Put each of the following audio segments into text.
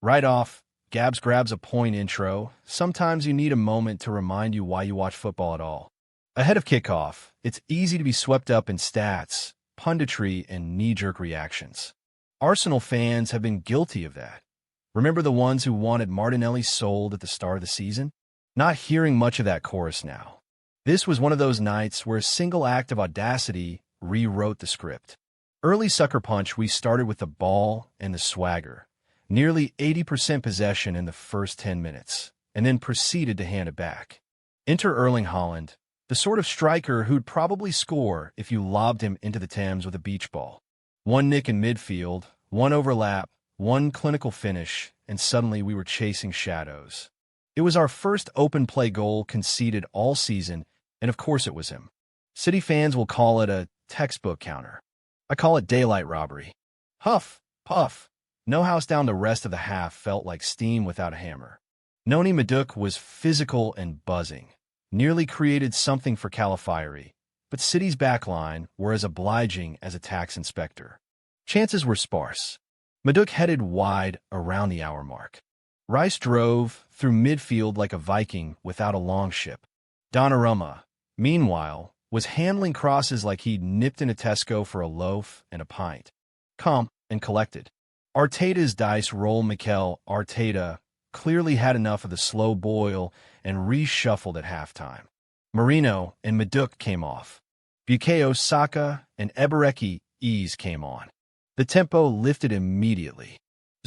Right off, Gabs grabs a point intro. Sometimes you need a moment to remind you why you watch football at all. Ahead of kickoff, it's easy to be swept up in stats, punditry, and knee-jerk reactions. Arsenal fans have been guilty of that. Remember the ones who wanted Martinelli sold at the start of the season? Not hearing much of that chorus now. This was one of those nights where a single act of audacity rewrote the script. Early sucker punch, we started with the ball and the swagger. Nearly 80% possession in the first 10 minutes, and then proceeded to hand it back. Enter Erling Haaland, the sort of striker who'd probably score if you lobbed him into the Thames with a beach ball. One nick in midfield, one overlap, one clinical finish, and suddenly we were chasing shadows. It was our first open play goal conceded all season, and of course it was him. City fans will call it a textbook counter. I call it daylight robbery. Huff, puff. No house down. The rest of the half felt like steam without a hammer. Noni Madueke was physical and buzzing. Nearly created something for Calafiori, but City's backline were as obliging as a tax inspector. Chances were sparse. Madueke headed wide around the hour mark. Rice drove through midfield like a Viking without a longship. Donnarumma, meanwhile, was handling crosses like he'd nipped in a Tesco for a loaf and a pint. Calm and collected. Arteta's dice roll. Mikel Arteta clearly had enough of the slow boil and reshuffled at halftime. Marino and Madueke came off. Bukayo, Saka, and Eberechi Eze came on. The tempo lifted immediately.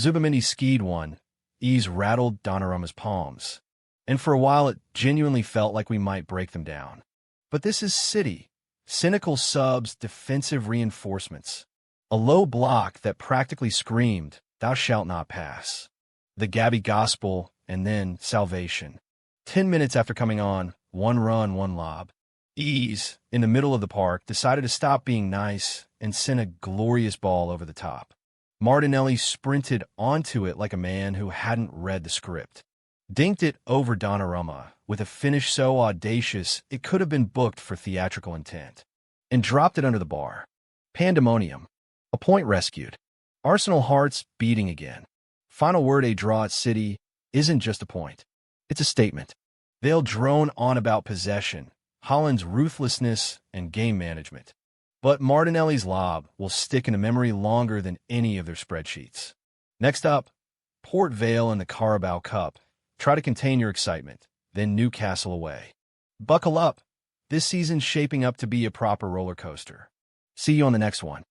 Zubamini skied one. Eze rattled Donnarumma's palms. And for a while it genuinely felt like we might break them down. But this is City. Cynical subs, defensive reinforcements. A low block that practically screamed, "Thou shalt not pass." The Gabby gospel, and then salvation. 10 minutes after coming on, one run, one lob. Eze, in the middle of the park, decided to stop being nice and sent a glorious ball over the top. Martinelli sprinted onto it like a man who hadn't read the script. Dinked it over Donnarumma with a finish so audacious it could have been booked for theatrical intent. And dropped it under the bar. Pandemonium. A point rescued. Arsenal hearts beating again. Final word: a draw at City isn't just a point. It's a statement. They'll drone on about possession, Haaland's ruthlessness, and game management. But Martinelli's lob will stick in a memory longer than any of their spreadsheets. Next up, Port Vale in the Carabao Cup. Try to contain your excitement, then Newcastle away. Buckle up. This season's shaping up to be a proper roller coaster. See you on the next one.